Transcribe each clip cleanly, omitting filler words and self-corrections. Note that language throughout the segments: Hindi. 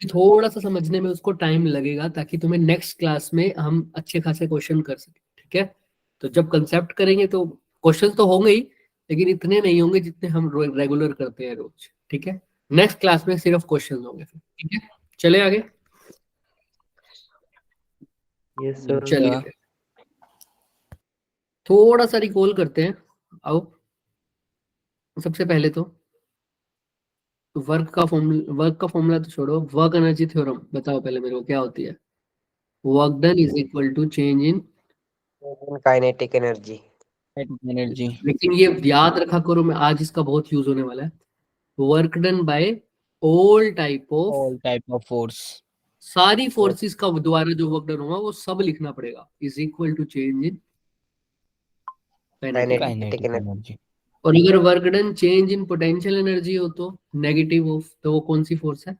थोड़ा सा समझने में उसको टाइम लगेगा, ताकि तुम्हें नेक्स्ट क्लास में हम अच्छे खासे क्वेश्चन कर सकें, ठीक है। तो जब कंसेप्ट करेंगे तो क्वेश्चन तो होंगे ही, लेकिन इतने नहीं होंगे जितने हम रेगुलर करते हैं रोज, ठीक है। नेक्स्ट क्लास में सिर्फ क्वेश्चन होंगे फिर, ठीक है। चले आगे। Yes sir. चलिए फिर थोड़ा सा रिकॉल करते हैं। आओ, सबसे पहले तो वर्क का फॉर्मूला तो छोड़ो, वर्क एनर्जी थ्योरम बताओ पहले मेरे को, क्या होती है। Work done is equal to change in kinetic energy. Energy. लेकिन ये याद रखा करो, मैं आज इसका बहुत यूज होने वाला है। Work done bye all type of force. सारी फोर्सेस का द्वारा जो वर्क डन होगा वो सब लिखना पड़ेगा, is equal to change in kinetic. Kinetic energy. और अगर work done change in potential energy हो तो नेगेटिव ऑफ, तो वो कौन सी फोर्स है।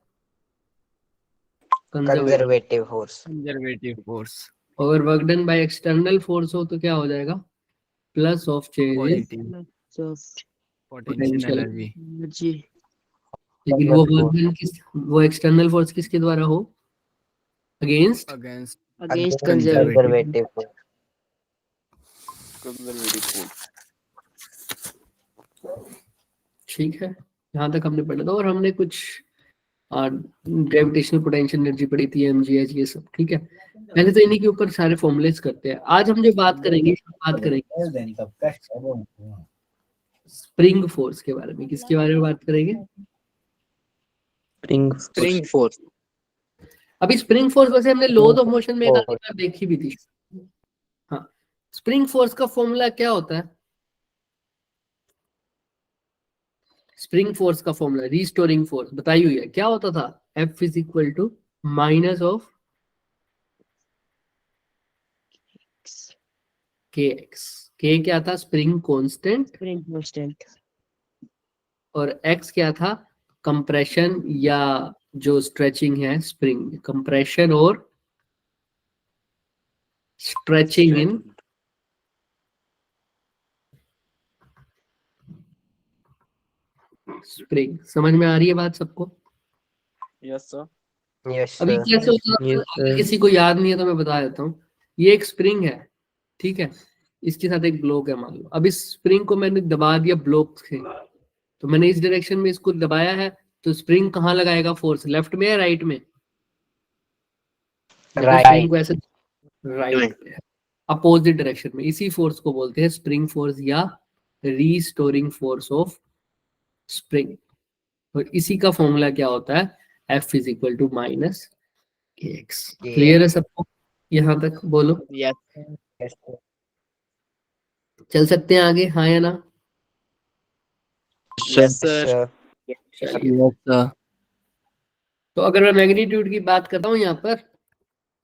Conservative force. Conservative force. अगर work done by external force हो तो क्या हो जाएगा, plus of change in potential potential. Energy. लेकिन वो वर्क डन वो एक्सटर्नल फोर्स किसके द्वारा हो, अगेंस्ट अगेंस्ट कंजर्वेटिव फोर्स। ठीक है। यहाँ तक हमने पढ़ा था, और हमने कुछ ग्रेविटेशनल पोटेंशियल एनर्जी पढ़ी थी, एमजीएच, ये सब, ठीक है। पहले तो इन्हीं के ऊपर सारे फॉर्मूलेस करते हैं। आज हम जो बात करेंगे स्प्रिंग फोर्स के बारे में। किसके बारे में बात करेंगे, स्प्रिंग फोर्स। अभी स्प्रिंग फोर्स वैसे हमने लॉज ऑफ मोशन में एक आधी बार देखी भी थी। हाँ, स्प्रिंग फोर्स का फॉर्मूला क्या होता है। स्प्रिंग फोर्स का फॉर्मूला रीस्टोरिंग फोर्स बताई हुई है, क्या होता था, F is equal to minus of kx। k क्या था, स्प्रिंग कांस्टेंट, और x क्या था, कंप्रेशन या जो स्ट्रेचिंग है, स्प्रिंग कंप्रेशन और स्ट्रेचिंग इन स्प्रिंग। समझ में आ रही है बात सबको। Yes sir. यस अभी सर। कैसे होता है, अगर किसी को याद नहीं है तो मैं बता देता हूँ। ये एक स्प्रिंग है, ठीक है, इसके साथ एक ब्लॉक है मान लो। अब इस स्प्रिंग को मैंने दबा दिया ब्लॉक से, तो मैंने इस डायरेक्शन में इसको दबाया है, तो स्प्रिंग कहाँ लगाएगा फोर्स, लेफ्ट में या राइट में। स्प्रिंग को ऐसे राइट में, अपोजिट डायरेक्शन में। इसी फोर्स को बोलते हैं स्प्रिंग फोर्स या रीस्टोरिंग फोर्स ऑफ स्प्रिंग। और इसी का फॉर्मूला क्या होता है, F is equal to minus kx। Clear है सबको, यहाँ तक बोलो। यस। चल सकते हैं आगे, हाँ या ना। Yes sir. चलिए, तो अगर मैं मैग्नीट्यूड की बात करता हूँ यहाँ पर,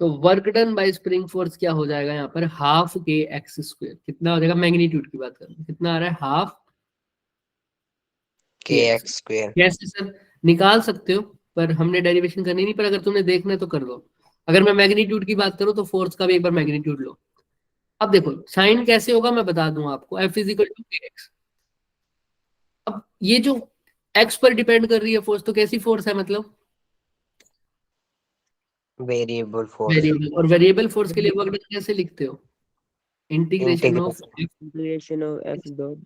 तो work done by spring force क्या हो जाएगा यहाँ पर, हाफ के एक्स स्क्वायर। कितना हो जाएगा, मैग्नीट्यूड की बात करें कितना आ रहा है, हाफ के एक्स स्क्वायर। कैसे सर, निकाल सकते हो, पर हमने डेरिवेशन करनी नहीं, पर अगर तुमने देखना है तो कर लो। अगर मैं मैग्नीट्यूड की बात करूँ तो फोर्स का भी एक बार मैग्नीट्यूड लो। अब देखो साइन कैसे होगा मैं बता दूं आपको, F इज इक्वल टू के एक्स। अब ये जो एक्स पर डिपेंड कर रही है फोर्स, तो कैसी फोर्स है, मतलब वेरिएबल फोर्स। वेरिएबल। और वेरिएबल फोर्स के लिए वर्क डन कैसे लिखते हो, इंटीग्रेशन ऑफ F dot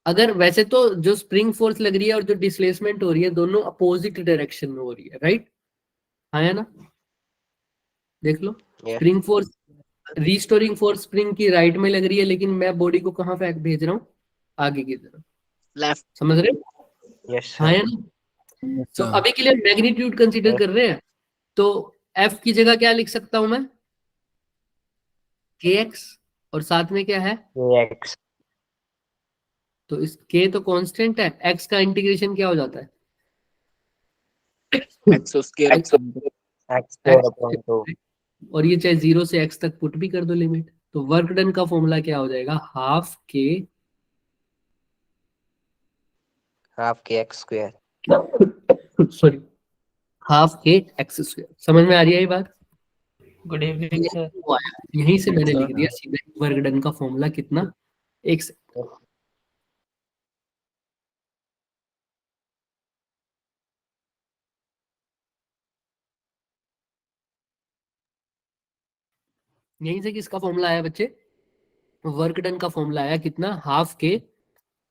अगर वैसे तो जो स्प्रिंग फोर्स लग रही है और जो डिस्प्लेसमेंट हो रही है दोनों अपोजिट डायरेक्शन में हो रही है, राइट, हाँ या ना। देख लो, spring force, restoring force spring की राइट में लग रही है, लेकिन मैं बॉडी को कहाँ पे भेज रहा हूँ, आगे की तरफ, लेफ्ट। समझ रहे हो, यस हाँ या सर। ना। तो अभी के लिए मैग्नीट्यूड कंसीडर कर रहे हैं, तो F की जगह क्या लिख सकता हूं मैं, kx, और साथ में क्या है, x। तो इस k तो कांस्टेंट है, x का इंटीग्रेशन क्या हो जाता है, एक्स स्क्वायर x अपॉन 2। और ये चाहे 0 से x तक पुट भी कर दो लिमिट, तो वर्क डन का फॉर्मूला क्या हो जाएगा, हाफ के एक्स स्क्वायर। सॉरी हाफ के एक्स स्क्वायर। समझ में आ रही है ये बात। Good evening, sir. यहीं से मैंने लिख दिया सीधे वर्क डन का फॉर्मूला कितना, एक यहीं से किसका फॉर्मूला आया बच्चे? वर्क डन का फॉर्मूला आया कितना? हाफ के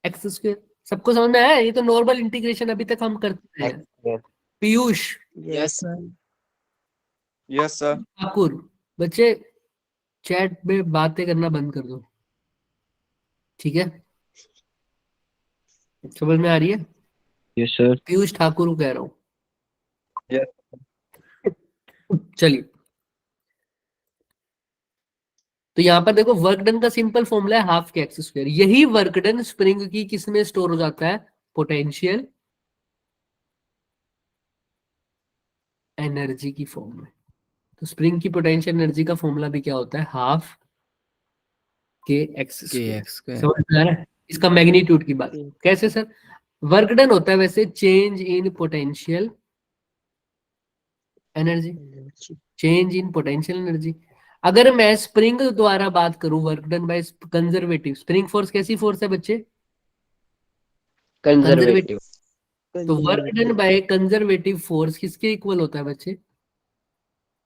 एक्स स्क्वायर। सबको समझ में आया? ये तो नॉर्मल इंटीग्रेशन अभी तक हम करते हैं। X square. Piyush Yes, sir. Yes, sir. Thakur, बच्चे चैट में बातें करना बंद कर दो, ठीक है? समझ में आ रही है? Yes, sir. पीयूष ठाकुर को कह रहा हूँ। Yes. चलिए, तो यहाँ पर देखो वर्क डन का सिंपल फॉर्मूला है हाफ के एक्स स्क्वायर। यही वर्क डन स्प्रिंग की किस में स्टोर हो जाता है? पोटेंशियल एनर्जी की फॉर्म में। तो स्प्रिंग की पोटेंशियल एनर्जी का फॉर्मूला भी क्या होता है? हाफ के एक्स स्क्वायर। समझ में आ रहा है? इसका मैग्नीट्यूड की बात कैसे सर? वर्क डन होता है वैसे change in potential energy, change in potential energy. अगर मैं स्प्रिंग द्वारा बात करूं, work done by conservative, spring force कैसी फोर्स है बच्चे? Conservative. तो work done by conservative force किसके इक्वल होता है बच्चे?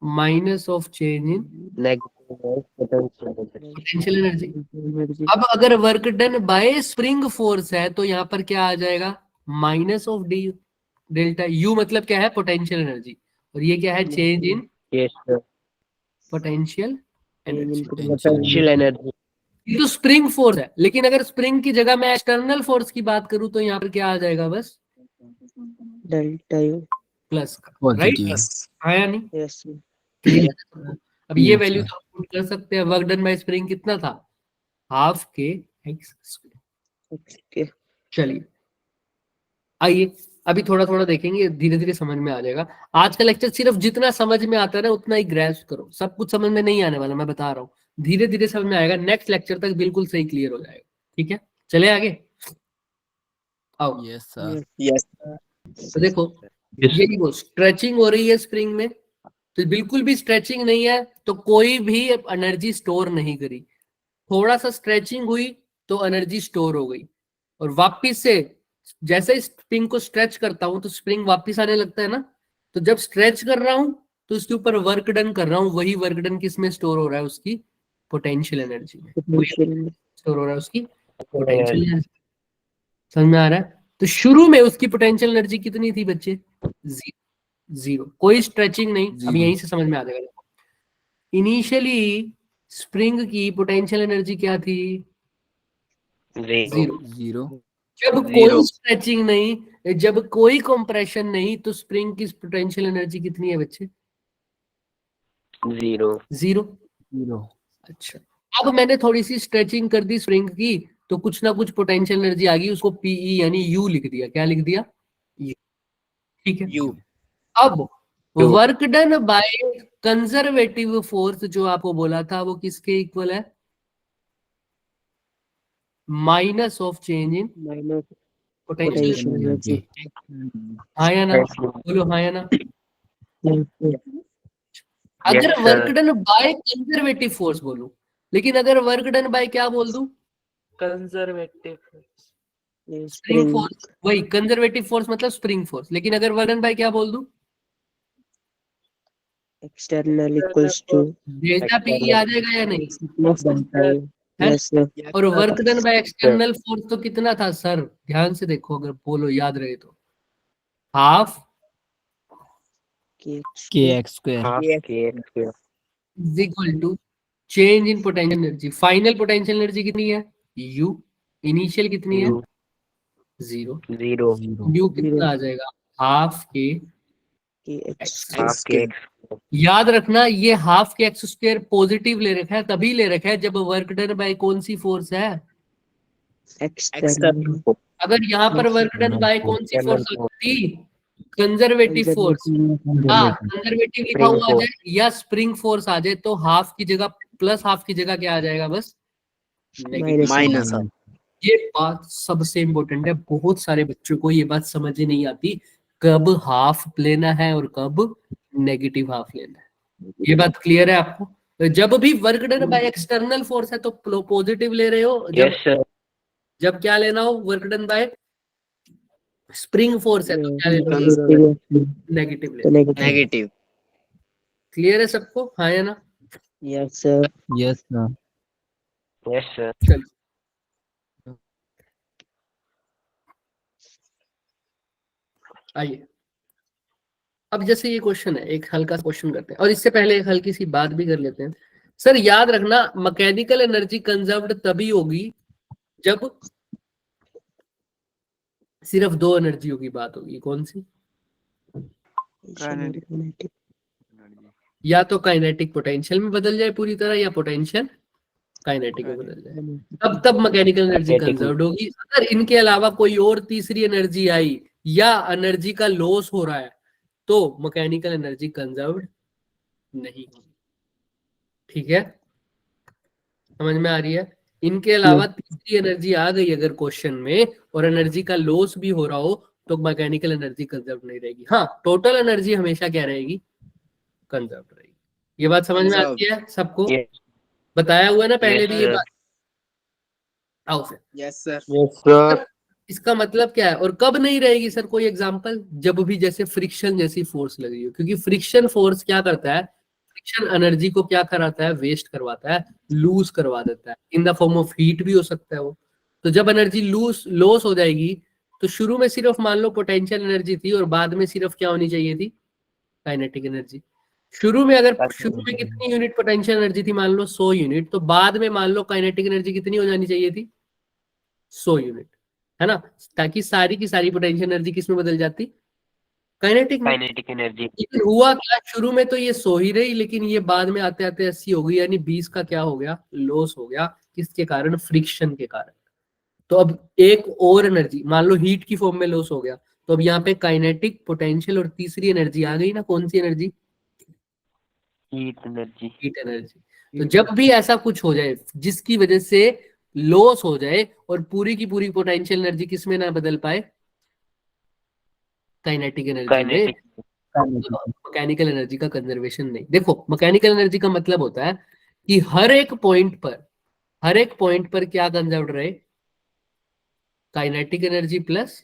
Minus of change in Negative potential. Potential energy. अब अगर work done by spring force है तो यहाँ पर क्या आ जाएगा? Minus of D delta U, मतलब क्या है? Potential energy. और ये क्या है? Change in Yes, sir. Potential energy. Potential energy. ये तो स्प्रिंग फोर्स है, लेकिन अगर स्प्रिंग की जगह मैं एक्सटर्नल फोर्स की बात करूं तो यहाँ पर क्या आ जाएगा? बस डेल्टा यू। प्लस का, राइट? Yes. आया नहीं? Yes sir. Clear है? अब ये वैल्यू तो पुट कर सकते हैं। वर्क डन बाय स्प्रिंग कितना था? हाफ के एक्स स्क्वायर। ओके। चलिए आइए अभी थोड़ा थोड़ा देखेंगे, धीरे धीरे समझ में आ जाएगा। आज का लेक्चर सिर्फ जितना समझ में आता है ना उतना ही ग्रैस्प करो, सब कुछ समझ में नहीं आने वाला, मैं बता रहा हूँ। धीरे धीरे समझ में आएगा, नेक्स्ट लेक्चर तक बिल्कुल सही क्लियर हो जाएगा। ठीक है, चले आगे आओ। Yes, sir. Yes. तो देखो ये वो स्ट्रेचिंग हो रही है स्प्रिंग में, तो बिल्कुल भी स्ट्रेचिंग नहीं है तो कोई भी एनर्जी स्टोर नहीं करी। थोड़ा सा स्ट्रेचिंग हुई तो एनर्जी स्टोर हो गई, और वापिस से जैसे स्प्रिंग को स्ट्रेच करता हूं तो स्प्रिंग वापिस आने लगता है ना। तो जब स्ट्रेच कर रहा हूं तो उसके ऊपर वर्क डन कर रहा हूं, वही वर्क डन किस में स्टोर हो रहा है? उसकी पोटेंशियल एनर्जी में स्टोर हो रहा है, उसकी पोटेंशियल एनर्जी। समझ में आ रहा है? तो शुरू में उसकी पोटेंशियल एनर्जी कितनी थी बच्चे? जीरो, कोई स्ट्रेचिंग नहीं। अब यहीं से समझ में आ जाएगा। इनिशियली स्प्रिंग की पोटेंशियल एनर्जी क्या थी? जीरो। जब कोई स्ट्रेचिंग नहीं, जब कोई कंप्रेशन नहीं, तो स्प्रिंग की पोटेंशियल एनर्जी कितनी है बच्चे? जीरो। अच्छा, अब मैंने थोड़ी सी स्ट्रेचिंग कर दी स्प्रिंग की तो कुछ ना कुछ पोटेंशियल एनर्जी आ गई, उसको पीई यानी यू लिख दिया। क्या लिख दिया? यू। ठीक है। You. अब work done by conservative force जो आपको बोला था वो किसके इक्वल है? Minus of change in minus potential potential energy. हाँ या ना? बोलो हाँ या ना? अगर Yes, work sir. Done by conservative force बोलूं, लेकिन अगर वर्क डन बाय क्या बोल दूं? Conservative spring force. वही कंजर्वेटिव फोर्स मतलब स्प्रिंग फोर्स, लेकिन अगर वर्क डन बाय क्या बोल दूं? External equals to delta P आ जाएगा या नहीं? Plus delta U. है? Yes sir. और work done by external force तो कितना था सर? ध्यान से देखो, अगर बोलो याद रहे तो half KX square. Half kx square. Is equal to change in potential energy. Final potential energy कितनी है? यू। इनिशियल कितनी है? U. जीरो। 0. यू कितना आ जाएगा? हाफ के Half kx. याद रखना, ये हाफ के एक्स स्क्वायर पॉजिटिव ले रखा है, तभी ले रखा है जब वर्क डन बाय कौन सी फोर्स है? एक्सटर्नल। अगर यहाँ पर वर्क डन बाय कौन सी फोर्स होती? Conservative force. हाँ, कंजर्वेटिव लिखा हुआ आ जाए या स्प्रिंग फोर्स आ जाए तो हाफ की जगह प्लस हाफ की जगह क्या आ जाएगा? बस Minus. ये बात सबसे इंपॉर्टेंट है, बहुत सारे बच्चों को ये बात समझ ही नहीं आती कब हाफ लेना है और कब नेगेटिव हाफ लेना है। ये बात क्लियर है आपको? तो जब भी work done by external force है तो पॉजिटिव ले रहे हो, जब Yes, sir. जब क्या लेना हो work done by spring force है तो क्या लेना हो? नेगेटिव लेना। Negative. क्लियर है सबको? हाँ या ना? Yes, sir. Yes, sir. Yes, sir. चल आइए, अब जैसे ये क्वेश्चन है, एक हल्का सा क्वेश्चन करते हैं और इससे पहले एक हल्की सी बात भी कर लेते हैं। सर याद रखना, मैकेनिकल एनर्जी कंजर्व्ड तभी होगी जब सिर्फ दो एनर्जियों की बात होगी। कौन सी? Kinetic. या तो काइनेटिक पोटेंशियल में बदल जाए पूरी तरह, या पोटेंशियल काइनेटिक में बदल जाए, तब मैकेनिकल एनर्जी Kinetic. कंजर्व्ड होगी। अगर इनके अलावा कोई और तीसरी एनर्जी आई या एनर्जी का लॉस हो रहा है तो मैकेनिकल एनर्जी कंजर्व्ड नहीं होगी। ठीक है, समझ में आ रही है? इनके अलावा तीसरी एनर्जी आ गई अगर क्वेश्चन में और एनर्जी का लॉस भी हो रहा हो तो मैकेनिकल एनर्जी कंजर्व नहीं रहेगी। हाँ, टोटल एनर्जी हमेशा क्या रहेगी? कंजर्व रहेगी। ये बात समझ में आती है सबको? Yes. बताया हुआ है ना पहले Yes, भी ये sir. बात। आओ फिर, Yes, sir. Yes, sir. इसका मतलब क्या है और कब नहीं रहेगी सर? कोई एग्जांपल? जब भी जैसे फ्रिक्शन जैसी फोर्स लग रही हो, क्योंकि फ्रिक्शन फोर्स क्या करता है? फ्रिक्शन एनर्जी को क्या कराता है? वेस्ट करवाता है, लूज करवा देता है। In the form of heat भी हो सकता है वो। तो जब एनर्जी लॉस हो जाएगी तो शुरू में सिर्फ मान लो पोटेंशियल एनर्जी थी और बाद में सिर्फ क्या होनी चाहिए थी? Kinetic energy. शुरू में कितनी यूनिट पोटेंशियल एनर्जी थी? मान लो 100 यूनिट। तो बाद में मान लो काइनेटिक एनर्जी कितनी हो जानी चाहिए थी? 100 यूनिट, है ना? ताकि सारी की सारी पोटेंशियल एनर्जी किस में बदल जाती? काइनेटिक में। Kinetic energy. लेकिन हुआ क्या, शुरू में तो ये 100 ही रही, लेकिन ये बाद में आते आते 80 हो गई, यानी 20 का क्या हो गया? लॉस हो गया। किसके कारण? फ्रिक्शन के कारण। तो अब एक और एनर्जी मान लो हीट की फॉर्म में लॉस हो गया, तो अब यहाँ पे काइनेटिक, पोटेंशियल और तीसरी एनर्जी आ गई ना। कौन सी energy? Heat energy. Heat energy. तो जब भी ऐसा कुछ हो जाए जिसकी वजह से लॉस हो जाए और पूरी की पूरी पोटेंशियल एनर्जी किस में ना बदल पाए? काइनेटिक एनर्जी में, Kinetic. मैकेनिकल एनर्जी का कंजर्वेशन नहीं। देखो, मैकेनिकल एनर्जी का मतलब होता है कि हर एक पॉइंट पर क्या कंजर्व रहे? Kinetic energy plus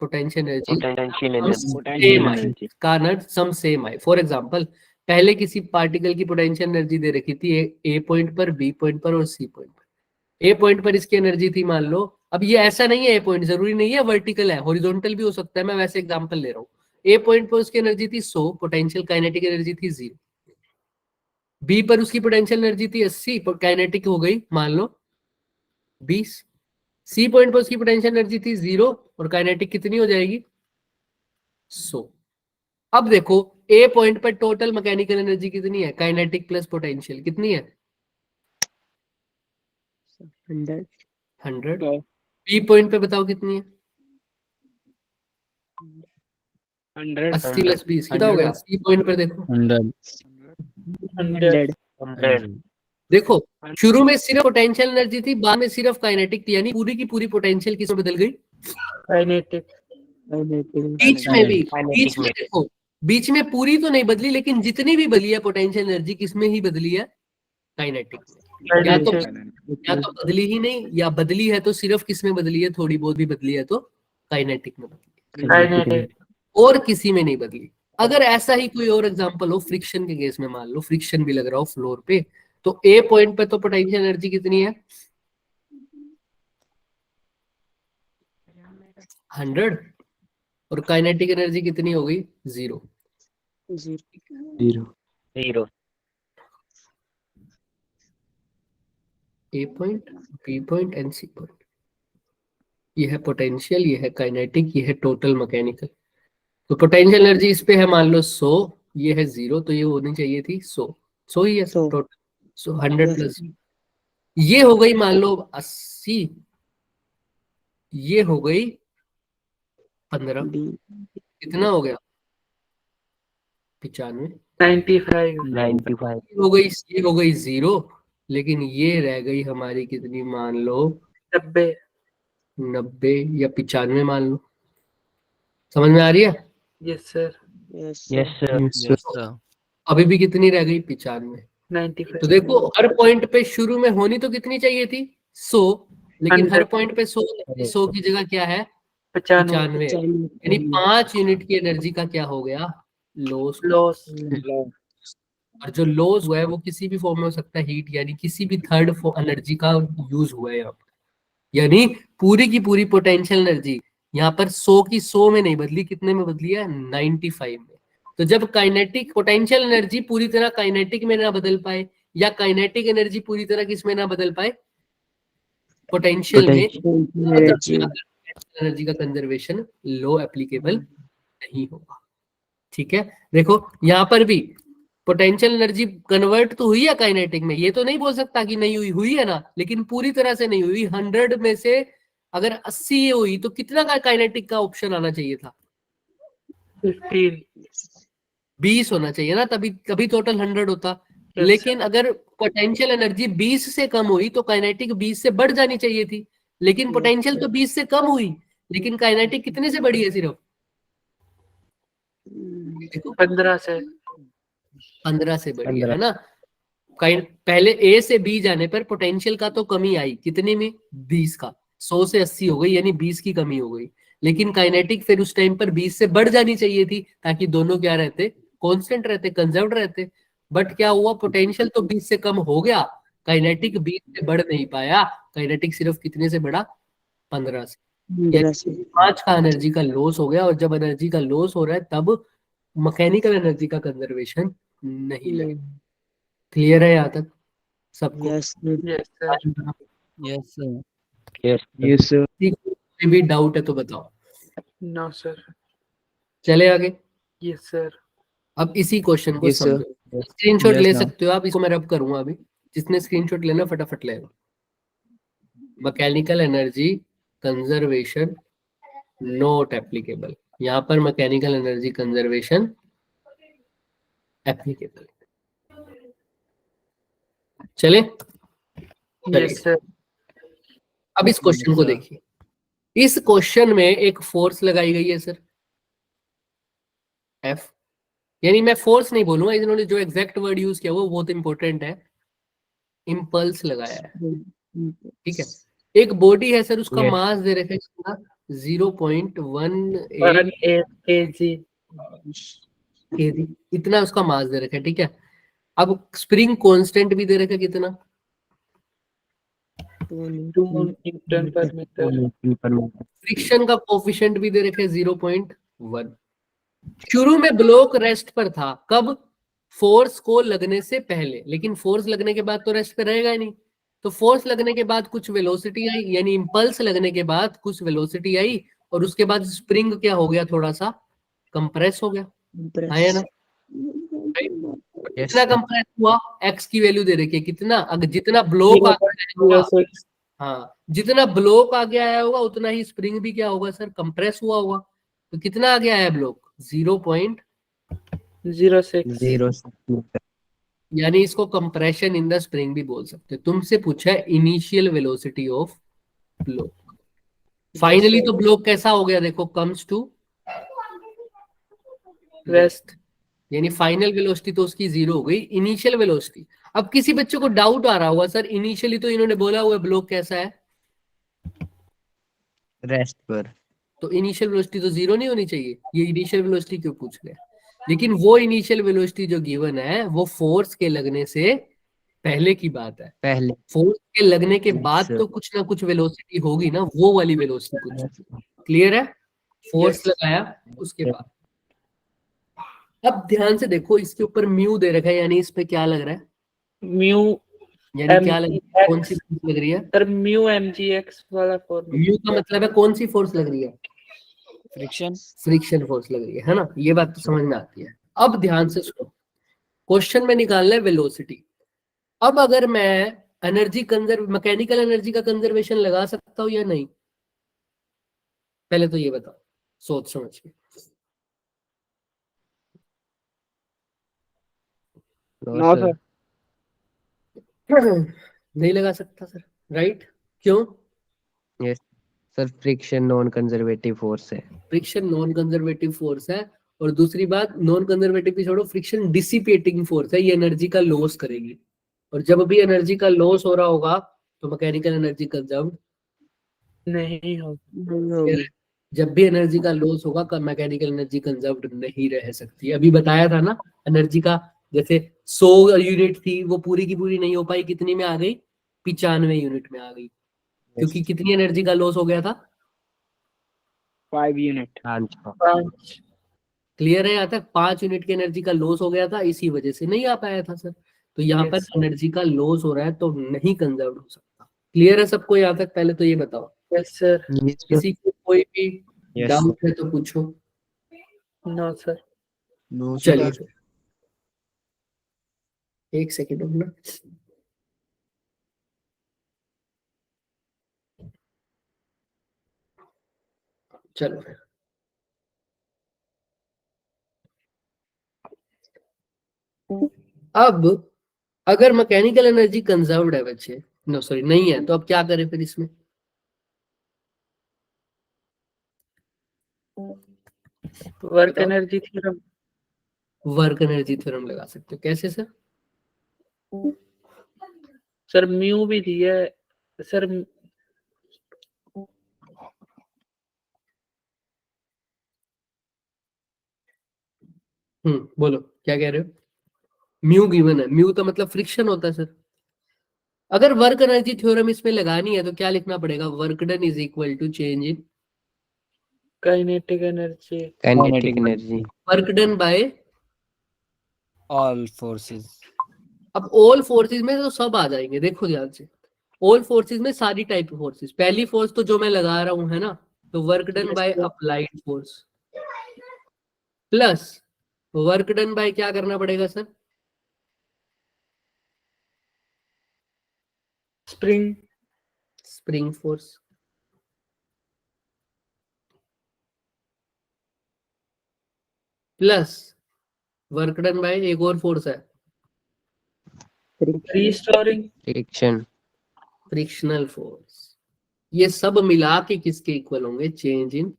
potential energy Potential energy. Same आए, कारण सम सेम आए। फॉर एग्जांपल, पहले किसी पार्टिकल की पोटेंशियल एनर्जी दे रखी थी ए पॉइंट पर, बी पॉइंट पर और सी पॉइंट पर। ए पॉइंट पर इसकी एनर्जी थी मान लो, अब ये ऐसा नहीं है, ए पॉइंट जरूरी नहीं है वर्टिकल है, हॉरिजॉन्टल भी हो सकता है, मैं वैसे एग्जांपल ले रहा हूँ। ए पॉइंट पर उसकी एनर्जी थी 100, पोटेंशियल काइनेटिक एनर्जी थी 0। बी पर उसकी पोटेंशियल एनर्जी थी 80, काइनेटिक हो गई मान लो 20। सी पॉइंट पर उसकी पोटेंशियल एनर्जी थी 0 और काइनेटिक कितनी हो जाएगी? 100। अब देखो, ए पॉइंट पर टोटल मैकेनिकल एनर्जी कितनी है? काइनेटिक प्लस पोटेंशियल कितनी है? 100. 100। बी पॉइंट पे बताओ कितनी है? 80 प्लस 20 कितना हो गया? सी पॉइंट पर देखो, 100. 100. 100. देखो शुरू में सिर्फ पोटेंशियल एनर्जी थी, बाद में सिर्फ काइनेटिक थी, यानी पूरी की पूरी पोटेंशियल किस में बदल गई? Kinetic. बीच में भी, बीच में देखो, बीच में पूरी तो नहीं बदली, लेकिन जितनी भी बदली है पोटेंशियल एनर्जी किस में ही बदली है? काइनेटिक में। या तो बदली ही नहीं, या बदली है तो सिर्फ किस में बदली है? थोड़ी बहुत भी बदली है तो काइनेटिक में बदली है, और किसी में नहीं बदली। अगर ऐसा ही कोई और एग्जांपल हो, फ्रिक्शन के केस में मान लो फ्रिक्शन भी लग रहा हो फ्लोर पे, तो ए पॉइंट पे तो पोटेंशियल एनर्जी कितनी है? 100 और काइनेटिक एनर्जी कितनी हो गई? 0। 0. A point, B point and C point, ये है पोटेंशियल, ये है काइनेटिक, ये है टोटल मैकेनिकल। तो पोटेंशियल एनर्जी इस पे है मान लो 100, ये है 0, तो ये होनी चाहिए थी 100 ही है 100. टोटल। 100 प्लस ये हो गई मान लो 80, ये हो गई 15, कितना हो गया? 95। 95. ये हो गई 0, लेकिन ये रह गई हमारी कितनी मान लो? 90 या 95 मान लो। समझ में आ रही है? Yes, sir. Yes, sir. Yes, sir. अभी भी कितनी रह गई? 95। 95. तो देखो, हर पॉइंट पे शुरू में होनी तो कितनी चाहिए थी? 100, लेकिन 100. हर पॉइंट पे 100 की जगह क्या है? 95, 95. यानी 5 यूनिट की एनर्जी का क्या हो गया? लॉस। और जो लॉस हुआ है वो किसी भी फॉर्म में हो सकता है, हीट यानी किसी भी थर्ड एनर्जी का यूज हुआ है यहाँ पर। यानी पूरी की पूरी पोटेंशियल एनर्जी यहाँ पर 100 की 100 में नहीं बदली, कितने में बदली है? 95 में। तो जब काइनेटिक पोटेंशियल एनर्जी पूरी तरह काइनेटिक में ना बदल पाए, या काइनेटिक एनर्जी पूरी तरह किस में ना बदल पाए? पोटेंशियल में, एनर्जी का कंजर्वेशन लो एप्लीकेबल नहीं होगा। ठीक है, देखो यहाँ पर भी पोटेंशियल एनर्जी कन्वर्ट तो हुई है काइनेटिक में, ये तो नहीं बोल सकता कि नहीं हुई, हुई है ना, लेकिन पूरी तरह से नहीं हुई। 100 में से अगर 80 ये हुई तो कितना का काइनेटिक का ऑप्शन आना चाहिए था? 15 20 होना चाहिए ना, तभी तभी टोटल 100 होता। Yes, लेकिन अगर पोटेंशियल एनर्जी 20 से कम हुई तो काइनेटिक 20 से बढ़ जानी चाहिए थी, लेकिन पोटेंशियल तो 20 से कम हुई, लेकिन काइनेटिक कितने से बढ़ी है? सिर्फ 15 से 15 से बढ़ी है ना। पहले ए से बी जाने पर पोटेंशियल का तो कमी आई, कितने में? 20 का। 100 से 80 हो गई, यानी 20 की कमी हो गई। लेकिन काइनेटिक फिर उस टाइम पर 20 से बढ़ जानी चाहिए थी, ताकि दोनों क्या रहते? कांस्टेंट रहते, कंजर्व्ड रहते। बट क्या हुआ? पोटेंशियल तो 20 से कम हो गया, काइनेटिक 20 से बढ़ नहीं पाया। काइनेटिक सिर्फ कितने से बढ़ा? 15 से। 5 का एनर्जी का लॉस हो गया, और जब एनर्जी का लॉस हो रहा है तब मैकेनिकल एनर्जी का कंजर्वेशन नहीं लगेगा। क्लियर है यहाँ तक सबको? Yes, Yes, sir. Yes, sir. Yes. yes, sir. कोई भी डाउट है तो बताओ। No, sir. चले आगे। Yes, sir. अब इसी क्वेश्चन को Yes, sir. समझो। स्क्रीनशॉट Yes, ले sir. सकते हो आप, इसको मैं रब करूंगा अभी। जिसने स्क्रीनशॉट लेना फटाफट ले लो। Mechanical energy conservation not applicable, यहाँ पर मैकेनिकल एनर्जी कंजर्वेशन एप्लीकेबल। चले, Yes, sir. अब इस क्वेश्चन को देखिए। इस क्वेश्चन में एक फोर्स लगाई गई है सर, एफ। यानी मैं फोर्स नहीं बोलूंगा, इन्होंने जो एग्जैक्ट वर्ड यूज किया वो बहुत इंपॉर्टेंट है, इम्पल्स लगाया है। ठीक है, एक बॉडी है सर, उसका Yes. मास दे रखा है 0.18 kg. kg, इतना उसका मास दे रखा है। ठीक है, अब स्प्रिंग कांस्टेंट भी दे रखा है कितना? 2 Newton per meter. फ्रिक्शन का कोफिशिएंट भी दे रखा है 0.1। शुरू में ब्लॉक रेस्ट पर था, कब? फोर्स को लगने से पहले। लेकिन फोर्स लगने के बाद तो रेस्ट पे रहेगा ही नहीं। तो फोर्स लगने के बाद कुछ वेलोसिटी आई, यानी इंपल्स लगने के बाद कुछ वेलोसिटी आई, और उसके बाद स्प्रिंग क्या हो गया? थोड़ा सा कंप्रेस हो गया, है ना? कितना कंप्रेस हुआ? एक्स की वैल्यू दे रखी है कितना? अगर जितना ब्लॉक आगे आया होगा, हाँ, जितना ब्लॉक आगे आया होगा उतना ही स्प्रिंग भी क्या होगा सर? कंप्रेस हुआ होगा। तो कितना आगे आया ब्लॉक? 0.06. यानी इसको कंप्रेशन इन द स्प्रिंग भी बोल सकते हैं। तुमसे पूछा है initial velocity of block. Finally तो ब्लॉक कैसा हो गया? देखो, कम्स टू रेस्ट, यानी फाइनल वेलोसिटी तो उसकी 0 हो गई। इनिशियल वेलोसिटी, अब किसी बच्चे को डाउट आ रहा होगा, सर इनिशियली तो इन्होंने बोला हुआ ब्लॉक कैसा है? रेस्ट पर। तो इनिशियल वेलोसिटी तो 0 नहीं होनी चाहिए, ये इनिशियल वेलोसिटी क्यों पूछ रहे हैं? लेकिन वो इनिशियल वेलोसिटी जो गिवन है वो फोर्स के लगने से पहले की बात है। पहले फोर्स के लगने के बाद अच्छा। तो कुछ ना कुछ वेलोसिटी होगी ना, वो वाली वेलोसिटी कुछ। क्लियर है? फोर्स लगाया उसके बाद। अब ध्यान से देखो, इसके ऊपर म्यू दे रखा है, यानी इस पे क्या लग रहा है? म्यू यानी क्या लग रही है? कौन सी फोर्स लग रही है? सर म्यू mgx वाला फॉर्मूला। म्यू का मतलब है कौन सी फोर्स लग रही है? फ्रिक्शन। फ्रिक्शन फोर्स लग रही है ना? ये बात तो समझ में आती है। अब ध्यान से सुनो, क्वेश्चन में निकालना है वेलोसिटी। अब अगर मैं एनर्जी कंजर्व मैकेनिकल एनर्जी का कंजर्वेशन लगा सकता हूं या नहीं? पहले तो ये बताओ, सोच समझ के। No sir. नहीं लगा सकता सर, राइट? क्यों? Yes sir, friction non conservative force है। फ्रिक्शन नॉन कंजर्वेटिव फोर्स है, और दूसरी बात, नॉन कंजर्वेटिव की छोड़ो, फ्रिक्शन डिसिपेटिंग फोर्स है, ये एनर्जी का लॉस करेगी। और जब भी एनर्जी का लॉस हो रहा होगा तो मैकेनिकल एनर्जी कंजर्व नहीं हो। जब भी एनर्जी का लॉस होगा मैकेनिकल एनर्जी कंजर्व नहीं रह सकती। अभी बताया था ना, एनर्जी का जैसे 100 यूनिट थी वो पूरी की पूरी नहीं हो पाई, कितनी में आ गई, 95 यूनिट में आ गई, क्योंकि कितनी एनर्जी का लॉस हो गया था, 5 यूनिट। 5 क्लियर है यहाँ तक? 5 यूनिट की एनर्जी का लॉस हो गया था, इसी वजह से नहीं आ पाया था सर। तो यहाँ पर Yes. एनर्जी का लॉस हो रहा है तो नहीं कंजर्व हो सकता। क्लियर है सबको यहाँ तक? पहले तो ये बताओ, यस सर। किसी को कोई भी Yes, डाउट है तो पूछो। No sir. No, चलिए sir. एक सेकेंड रुकना। चलो अब अगर मैकेनिकल एनर्जी कंजर्व्ड है बच्चे, नो सॉरी नहीं है, तो अब क्या करें फिर इसमें? वर्क बताओ। Energy theorem. Work energy theorem लगा सकते हो, कैसे सर? सर म्यू भी दिया है सर। बोलो क्या कह रहे हो? म्यू गिवन है, म्यू तो मतलब फ्रिक्शन होता है सर। अगर वर्क एनर्जी थ्योरम इसमें लगानी है तो क्या लिखना पड़ेगा? Work done is equal to change in kinetic energy. Kinetic energy. Work done by, All forces. अब ऑल फोर्सेस में तो सब आ जाएंगे, देखो ध्यान से। ऑल फोर्सेस में सारी टाइप ऑफ फोर्सेस, पहली फोर्स तो जो मैं लगा रहा हूं है ना, तो work done by applied force plus work done by क्या करना पड़ेगा sir? Spring. Spring force plus work done bye एक और फोर्स है, रीस्टोरिंग। Friction. Frictional force. ये सब मिला के किसके इक्वल होंगे? Change in.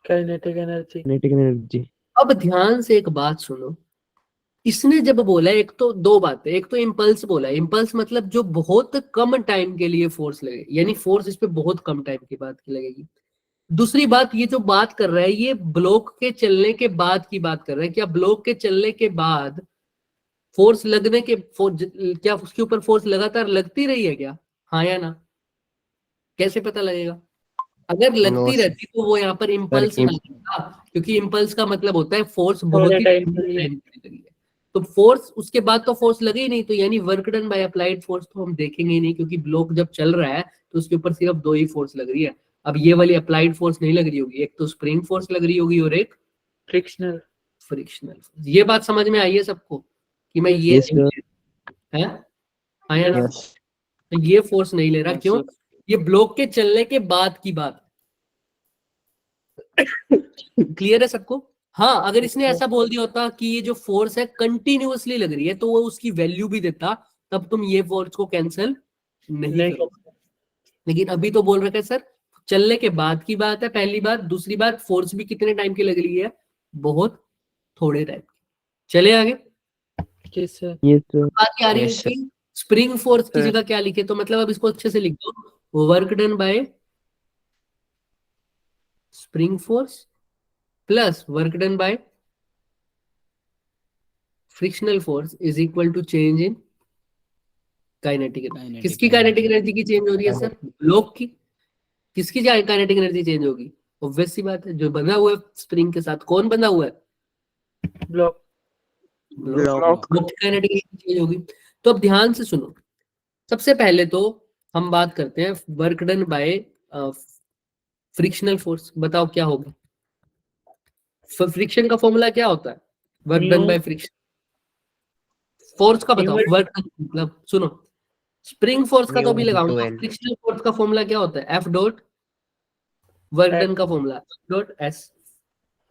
Kinetic energy. Kinetic energy. अब ध्यान से एक बात सुनो, इसने जब बोला, एक तो दो बातें, एक तो इम्पल्स बोला, इम्पल्स मतलब जो बहुत कम टाइम के लिए फोर्स लगे, यानी फोर्स इस पे बहुत कम टाइम के बाद की लगेगी। दूसरी बात, ये जो बात कर रहा है ये ब्लॉक के चलने के बाद की बात कर रहा है। क्या ब्लॉक के चलने के बाद फोर्स लगने के क्या उसके ऊपर फोर्स लगातार लगती रही है क्या? हाँ या ना? कैसे पता लगेगा? अगर लगती No, sir. रहती तो वो यहाँ पर इम्पल्स ना im- लगता, क्योंकि इम्पल्स का मतलब होता है फोर्स बहुत थोड़े ही टाइम के लिए। टाइम के लिए लगी है। तो फोर्स उसके बाद तो फोर्स लगे ही नहीं, तो यानी work done by applied force तो हम देखेंगे ही नहीं, क्योंकि ब्लॉक जब चल रहा है तो उसके ऊपर सिर्फ दो ही फोर्स लग रही है। अब ये वाली अप्लाइड फोर्स नहीं लग रही होगी, एक तो स्प्रिंग फोर्स लग रही होगी और एक फ्रिक्शनल। फ्रिक्शनल। ये बात समझ में आई है सबको कि मैं ये Yes, sir. है? हाँ या ना? Yes. तो ये फोर्स नहीं ले रहा, क्यों? ये ब्लॉक के चलने के बाद की बात। क्लियर है सबको? हाँ, अगर इसने ऐसा बोल दिया होता कि ये जो फोर्स है कंटिन्यूअसली लग रही है तो वो उसकी वैल्यू भी देता, तब तुम ये फोर्स को कैंसिल नहीं करो। लेकिन अभी तो बोल रहे थे सर चलने के बाद की बात है, पहली बात। दूसरी बात, फोर्स भी कितने टाइम की लग रही है? बहुत थोड़े टाइम। चले आगे। Yes sir. Yes, sir. बात ये आ रही है Yes, sir. कि स्प्रिंग फोर्स की सर। जगह क्या लिखे, तो मतलब अब इसको अच्छे से लिख दो, work done by spring force plus work done by frictional force is equal to change in kinetic energy. किसकी काइनेटिक एनर्जी की चेंज हो रही है सर? ब्लॉक की। किसकी काइनेटिक एनर्जी चेंज होगी? ऑब्वियस सी बात है, जो बंधा हुआ है स्प्रिंग के साथ। कौन बंधा हुआ है? ब्लॉक। ब्लॉक की काइनेटिक एनर्जी चेंज होगी। तो अब ध्यान से सुनो, सबसे पहले तो हम बात करते हैं work done by frictional force. बताओ क्या होगा? फ्रिक्शन का फॉर्मूला क्या होता है? Work done by friction. Force का बताओ, वर्क मतलब सुनो, स्प्रिंग फोर्स का तो अभी Mu into लगाऊंगा। N. फ्रिक्शनल फोर्स का फॉर्मूला क्या होता है? एफ डॉट वर्क डन का formula dot S,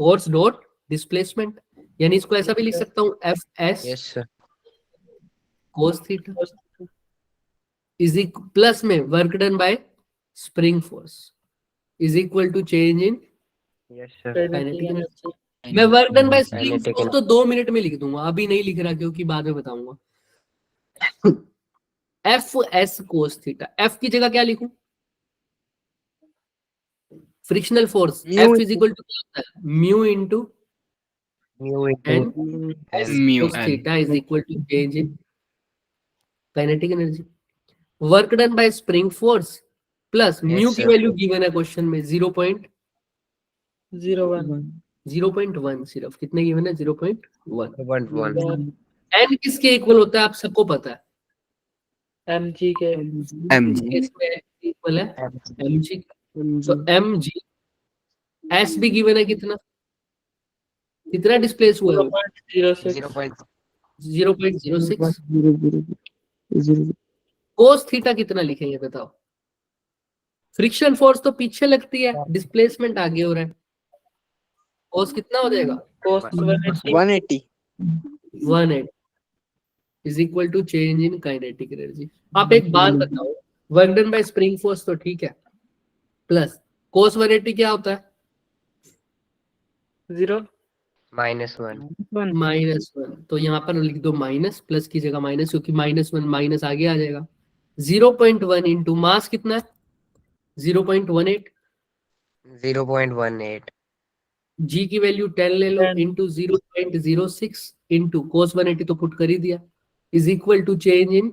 force dot displacement. यानी इसको ऐसा भी लिख सकता हूँ, F S Yes, sir. Cos theta is plus में work done by spring force is equal to change in Yes, sir. Kinetic energy. मैं work done by spring Kinetic force तो 2 मिनट में लिख दूंगा, अभी नहीं लिख रहा क्योंकि बाद में बताऊंगा। F S cos theta, F की जगह क्या लिखूं? Frictional force. F is equal to क्या होता है? Mu into mu n into s mu cos n. theta is equal to change in kinetic energy. Work done by spring force plus mu की sir. वैल्यू गिवन है क्वेश्चन में 0.1 0.1 सिर्फ कितने गिवन है 0.1. 1 n किसके इक्वल होता है आप सबको पता है. mg के mg इसमें इक्वल है mg. तो mg s भी गिवन है कितना डिस्प्लेस हुआ है वो 0.06 0.06. कोस थीटा कितना लिखेंगे बताओ. फ्रिक्शन फोर्स तो पीछे लगती है, डिस्प्लेसमेंट आगे हो रहा है. कोस कितना हो जाएगा cos 180 180. 180 is equal to change in kinetic energy. आप एक बात बताओ, work done by spring force तो ठीक है, प्लस कोस 180 क्या होता है 0 -1 -1. तो यहाँ पर लिख दो माइनस, प्लस की जगह माइनस, क्योंकि -1 माइनस आगे आ जाएगा. 0.1 इंटू मास कितना है 0.18. 0.18 जी की वैल्यू 10 ले लो 10. इंटू 0.06 इंटू कोस 180 तो पुट कर ही दिया, is equal to change in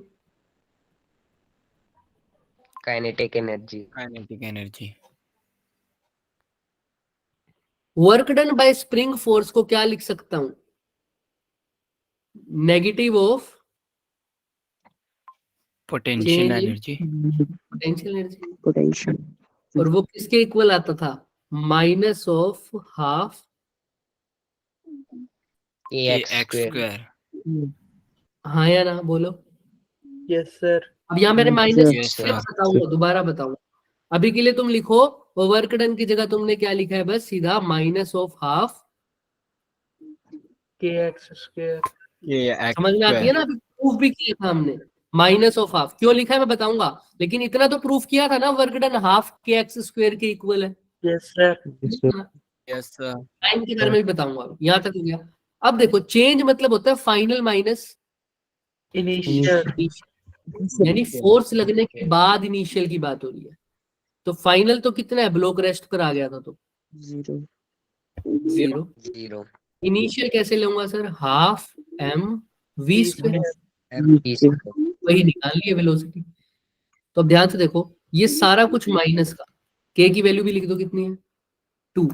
kinetic energy. kinetic energy. Work done by spring force को क्या लिख सकता हूं negative of Potential Change in- energy. Potential energy. और वो किसके इक्वल आता था minus of half ax ax square. square. हाँ या ना बोलो. yes sir अब यहाँ मैंने माइनस Yes, sir. बताऊंगा, दोबारा बताऊंगा. अभी के लिए तुम लिखो वर्क डन की जगह तुमने क्या लिखा है, बस सीधा minus of half. kx square ax समझ में आती है square. ना. अभी प्रूफ भी किया था हमने, माइनस ऑफ हाफ क्यों लिखा है मैं बताऊंगा, लेकिन इतना तो प्रूफ किया था ना वर्क डन हाफ के एक्स स्क्वायर के इक्वल है. yes sir Yes, sir. Time के बारे में भी बताऊंगा. यहाँ तक हो गया. अब देखो चेंज मतलब होता है फाइनल माइनस initial यानी फोर्स लगने के बाद इनिशियल की बात हो रही है. तो फाइनल तो कितना है, ब्लॉक रेस्ट पर आ गया था तो 0. 0 इनिशियल कैसे लूंगा sir, half m v square, v square. वही निकाल लिए वेलोसिटी. तो अब ध्यान से देखो ये सारा कुछ माइनस का, k की वैल्यू भी लिख दो कितनी है 2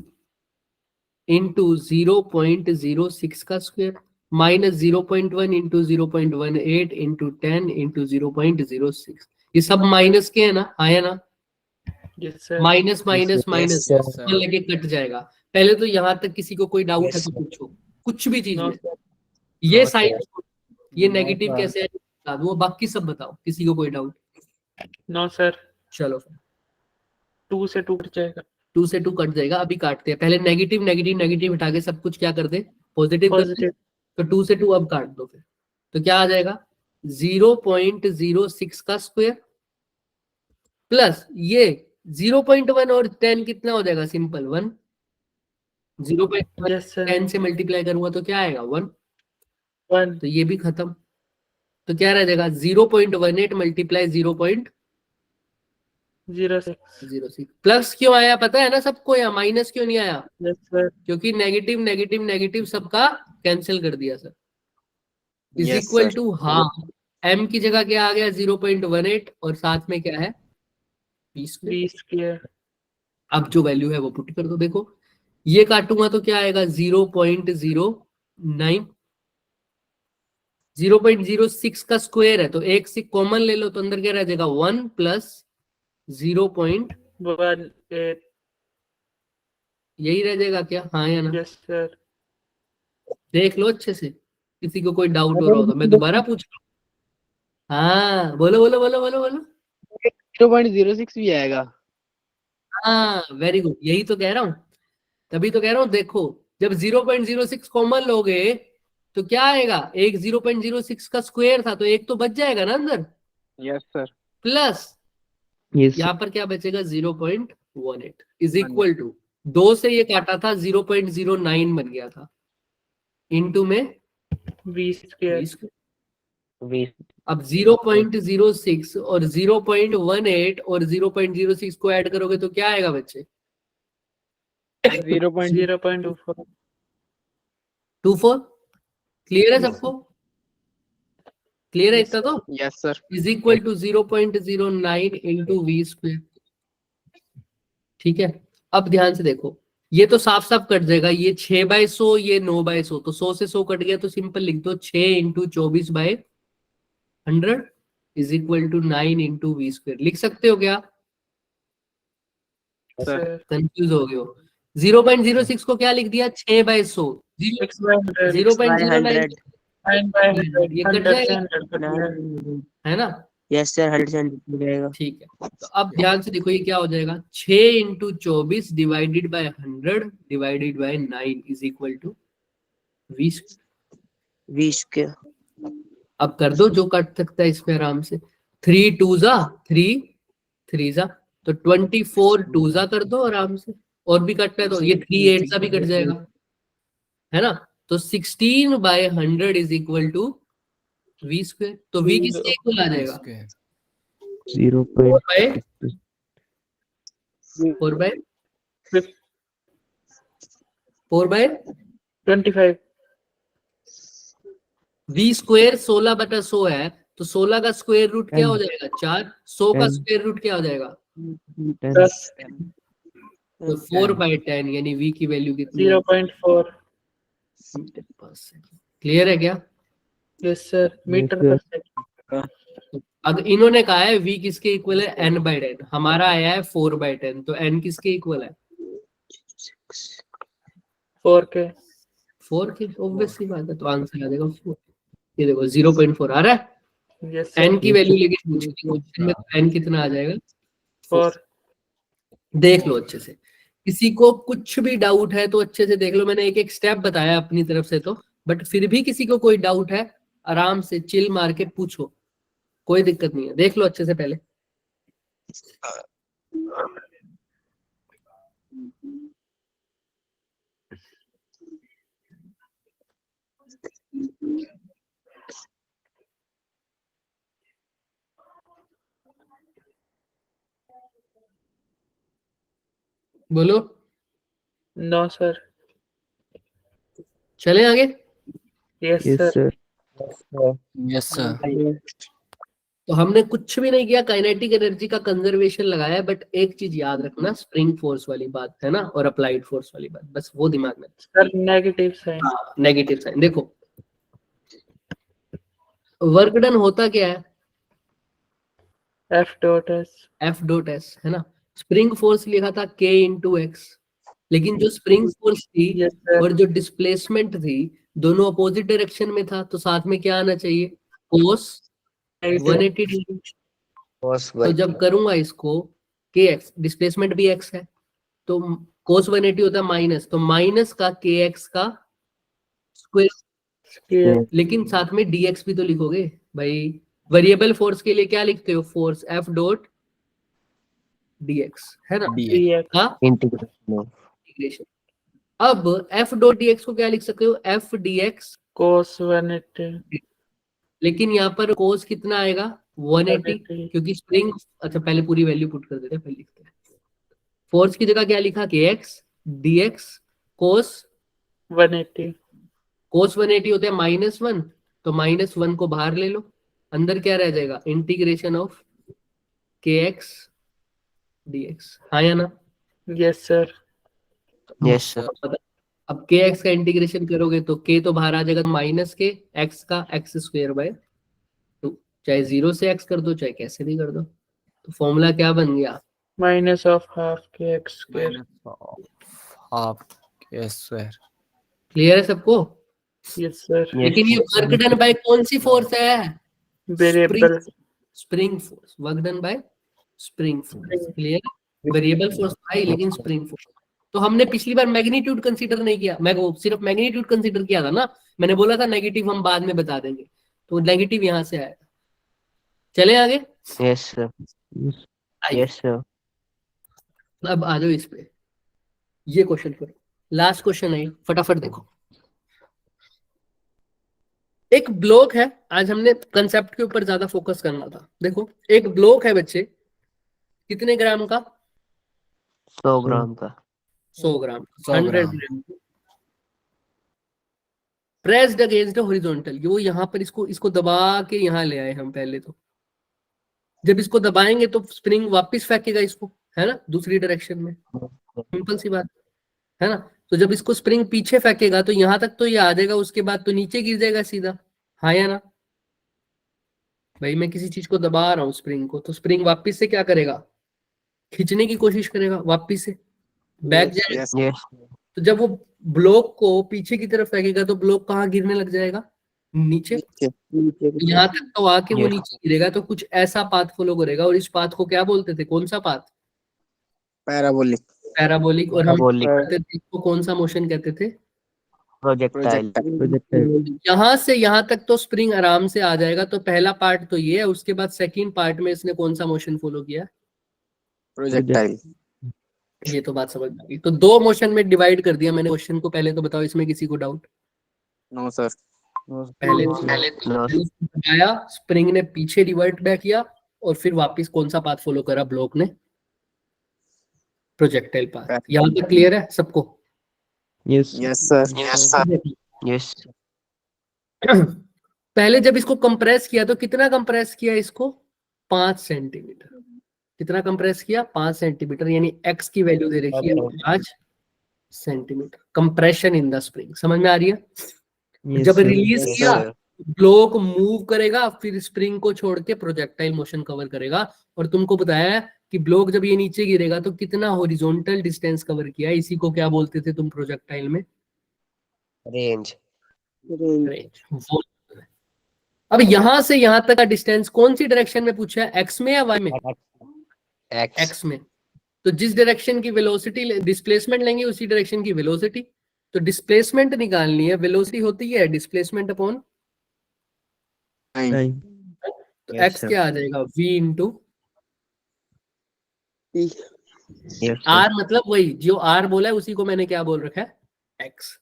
इंटू 0.06 का square minus 0.1 into 0.18 into 10 into 0.06. ये सब माइनस के है ना, आया ना. yes sir minus minus minus Yes, sir. लेके कट जाएगा. पहले तो यहाँ तक किसी को कोई डाउट है Yes, तो sir. पूछो कुछ भी चीज no में. sir ये No, साइड ये No, नेगेटिव sir. कैसे है बता दो, बाकी सब बताओ किसी को कोई डाउट. no sir चलो 2 से 2 कट जाएगा 2 से 2 कट जाएगा. अभी काटते हैं, पहले नेगेटिव नेगेटिव नेगेटिव हटा के सब कुछ क्या कर दे पॉजिटिव कर दे. positive तो 2 से 2 अब काट दो फिर. तो क्या आ जाएगा 0.06 का स्क्वायर प्लस ये 0.1 और 10 कितना हो जाएगा सिंपल 1. 0.1 yes sir 10 से मल्टीप्लाई करूंगा तो क्या आएगा 1. 1 तो ये भी खत्म. तो क्या रह जाएगा 0.18 मल्टीप्लाई 0.06. 06 प्लस क्यों आया पता है ना सबको, या माइनस क्यों नहीं आया, yes sir क्योंकि नेगेटिव नेगेटिव नेगेटिव सबका कैंसिल कर दिया sir. Is Yes, equal sir. To half m की जगह क्या आ गया 0.18 और साथ में क्या है v स्क्वायर. v square अब जो वैल्यू है वो पुट कर दो. देखो ये काटूंगा तो क्या आएगा 0.09. 0.06 का स्क्वायर है तो एक से कॉमन ले लो तो अंदर क्या रह जाएगा 1 प्लस 0. 1 8 यही रह जाएगा क्या, हाँ या ना. yes sir देख लो अच्छे से, किसी को कोई डाउट हो रहा हो तो मैं दोबारा पूछ रहा हूँ. हाँ बोलो बोलो बोलो बोलो बोलो. 0.06 भी आएगा. हाँ वेरी गुड, यही तो कह रहा हूँ. तभी तो कह रहा हूँ देखो जब 0.06 कॉमन लोगे तो क्या आएगा, एक 0.06 का स्क्वायर था तो एक तो बच जाएगा ना अंदर, Yes sir. Plus Yes. यहाँ पर क्या बचेगा 0.18 इज इक्वल टू 2 से ये काटा था 0.09 बन गया था इनटू में v square 20. V अब 0.06 और 0.18 और 0.06 को ऐड करोगे तो क्या आएगा बच्चे 0.0. 0.24 24 क्लियर है सबको? क्लियर है इतना तो? Yes sir. Is equal to 0.09 into v square. ठीक है, अब ध्यान से देखो, ये तो साफ साफ कट जाएगा, ये 6/100, ये 9/100, तो 100 से 100 कट गया, तो सिंपल लिख दो 6 into 24/100 is equal to 9 into v square. लिख सकते हो क्या? सर कंफ्यूज हो गए हो? 0.06 को क्या लिख दिया? 6/100। 6/100 0.09 9/100 ये कट 100 से जाएगा, 100 कट गया। है ना? यस सर 100% हो जाएगा। ठीक है, तो अब ध्यान से देखो ये क्या हो जाएगा, 6 into 24 divided by 100 divided by 9 is equal to 20। 20 के अब कर दो जो कट सकता है इसमें आराम से। 3 2 जा 3 3 जा, तो 24 2 जा कर दो आराम से, और भी कटना है तो ये 3 8 सा भी कट जाएगा, है ना? तो 16/100 is equal to v square. तो वी किसके इक्वल आ जाएगा? Square. 0. 4 बाय 25 वी स्क्वेयर 16/100 है, तो 16 का स्क्वायर रूट क्या हो जाएगा? 4। 100 का 10 स्क्वायर रूट क्या हो जाएगा? 10 तो 4/10, यानी वी की वैल्यू कितनी है? 0.4 क्लियर है क्या? यस सर मीटर पर सेकंड। अगर इन्होंने कहा है वी किसके इक्वल है? n/10, हमारा आया है 4/10, तो n किसके इक्वल है? 4 के 4 के, ऑब्वियसली बात है, तो आंसर आ जाएगा 4। ये देखो 0.4 आ रहा है। यस n सर की वैल्यू लेके पूछी क्वेश्चन में, तो n कितना आ जाएगा? 4 देख लो अच्छे से, किसी को कुछ भी डाउट है तो अच्छे से देख लो, मैंने एक एक स्टेप बताया अपनी तरफ से तो, बट फिर भी किसी को कोई डाउट है आराम से चिल मार के पूछो, कोई दिक्कत नहीं है, देख लो अच्छे से पहले। बोलो, नो सर चले आगे। Yes yes sir sir. Yes, sir. तो हमने कुछ भी नहीं किया, काइनेटिक एनर्जी का कंजर्वेशन लगाया, बट एक चीज याद रखना, स्प्रिंग फोर्स वाली बात है ना, और अप्लाइड फोर्स वाली बात, बस वो दिमाग में। सर नेगेटिव साइन हाँ, नेगेटिव साइन। देखो वर्क डन होता क्या है? F.S है ना। स्प्रिंग फोर्स लिखा था K इंटू एक्स, लेकिन जो स्प्रिंग फोर्स थी यस सर और जो डिस्प्लेसमेंट थी दोनों अपोजिट डायरेक्शन में था, तो साथ में क्या आना चाहिए? कोस 180 डिग्री। तो जब करूंगा इसको के एक्स, डिस्प्लेसमेंट भी एक्स है, तो कोस 180 होता है माइनस, तो माइनस का के एक्स का स्क्वायर, लेकिन साथ में dx भी तो लिखोगे भाई। वेरिएबल फोर्स के लिए क्या लिखते हो? फोर्स F डॉट dx, है ना, DX. का इंटीग्रेशन इंटीग्रेशन। अब F डॉट dx को क्या लिख सकते हो? F dx, cos 180 लेकिन यहाँ पर कोस कितना आएगा? 180, क्योंकि स्प्रिंग, अच्छा पहले पूरी वैल्यू पुट कर देते हैं, पहले लिखते हैं। फोर्स की जगह क्या लिखा? kx dx कोस 180 कोस 180 होते हैं -1, तो -1 को बाहर ले लो, अंदर क्या रह जाएगा? इंटीग्रेशन ऑफ kx dx, हाँ या ना? Yes sir yes sir. अब kx का इंटीग्रेशन करोगे तो k तो बाहर आ जाएगा, माइनस के x का x स्क्वायर बाय 2, चाहे 0 से x कर दो चाहे कैसे भी कर दो, तो फॉर्मूला क्या बन गया? माइनस ऑफ हाफ के x square Minus of half K square. Clear है सबको? यस सर लेकिन ये वर्क डन बाय कौन सी फोर्स है? Variable spring force, work done by spring force. Clear? Variable force भाई, लेकिन स्प्रिंग फोर्स। तो हमने पिछली बार मैग्नीट्यूड कंसीडर नहीं किया, मैं वो सिर्फ मैग्नीट्यूड कंसीडर किया था ना, मैंने बोला था नेगेटिव हम बाद में बता देंगे, तो नेगेटिव यहां से आया। चले आगे। Yes sir. Yes sir. अब आ जाओ इस पे, ये क्वेश्चन करो, लास्ट क्वेश्चन है, फटाफट देखो। एक ब्लॉक है, आज हमने कंसेप्ट के ऊपर ज्यादा फोकस करना था। देखो एक ब्लॉक है बच्चे, कितने ग्राम का? 100 ग्राम का। 100 ग्राम, 100 100 ग्राम। ग्राम। प्रेस्ड अगेंस्ट हॉरिजॉन्टल, वो यहाँ पर इसको दबा के यहाँ ले आए हम पहले। तो जब इसको दबाएंगे तो स्प्रिंग वापस फेंकेगा इसको, है ना, दूसरी डायरेक्शन में। सिंपल सी बात है ना। तो जब इसको स्प्रिंग पीछे फेंकेगा तो यहाँ तक तो ये आ जाएगा, उसके बाद तो नीचे गिर जाएगा सीधा, हाँ या ना। भाई मैं किसी चीज को दबा रहा हूँ स्प्रिंग को, तो स्प्रिंग वापस से क्या करेगा, खींचने की कोशिश करेगा, वापस से बैक जाएगा। Yes. तो जब वो ब्लॉक को पीछे की तरफ फेंकेगा तो ब्लॉक कहाँ गिरने लग जाएगा, नीचे। यहाँ तक तो आके वो Yes. नीचे गिरेगा, तो कुछ ऐसा पाथ फॉलो करेगा। और इस पाथ को क्या बोलते थे, कौन सा पाथ, पैराबोलिक। पैराबोलिक। और हम Parabolic. करते थे इसको कौन सा मोशन कहते थे, Projectile. Projectile. यहाँ से यहाँ तक तो स्प्रिंग आराम से आ जाएगा। तो पहला पार्ट तो ये है, उसके बाद सेकंड पार्ट में इसने कौन सा मोशन फॉलो किया, प्रोजेक्टाइल। ये तो बात समझ में आ गई। तो दो मोशन में डिवाइड कर दिया मैंने क्वेश्चन को। पहले तो बताओ इसमें किसी को डाउट, नो सर। पहले No. बताया स्प्रिंग ने पीछे रिवर्ट बैक किया और फिर वापस कौन सा पाथ फॉलो करा ब्लॉक ने, प्रोजेक्टाइल पाथ। यहाँ तक क्लियर है सबको? Yes. Yes sir. Yes. पहले जब इसको कंप्रेस किया तो कितना कंप्रेस किया इसको, 5 सेंटीमीटर। कितना कंप्रेस किया, 5 सेंटीमीटर, यानी एक्स की वैल्यू दे रखी है 5 centimetre. Compression in the spring, समझ में आ रही है? Yes, जब sir. रिलीज Yes, किया sir. ब्लॉक मूव करेगा, फिर स्प्रिंग को छोड़ के प्रोजेक्टाइल मोशन कवर करेगा। और तुमको बताया है कि ब्लॉक जब ये नीचे गिरेगा तो कितना हॉरिजॉन्टल डिस्टेंस कवर किया, इसी को क्या बोलते थे तुम प्रोजेक्टाइल में, Range. रेंज। वो अब यहां से यहां तक का डिस्टेंस कौन सी डायरेक्शन में पूछा है, एक्स में या वाई में? X. एक्स में। तो जिस डायरेक्शन की वेलोसिटी डिस्प्लेसमेंट लेंगे उसी डायरेक्शन की वेलोसिटी। तो डिस्प्लेसमेंट निकालनी है, वेलोसिटी होती है डिस्प्लेसमेंट अपॉन Time. तो Yes, एक्स sir. क्या आ जाएगा, v into Yes, sir. R. मतलब वही जो आर बोला है उसी को मैंने क्या बोल रखा है, एक्स।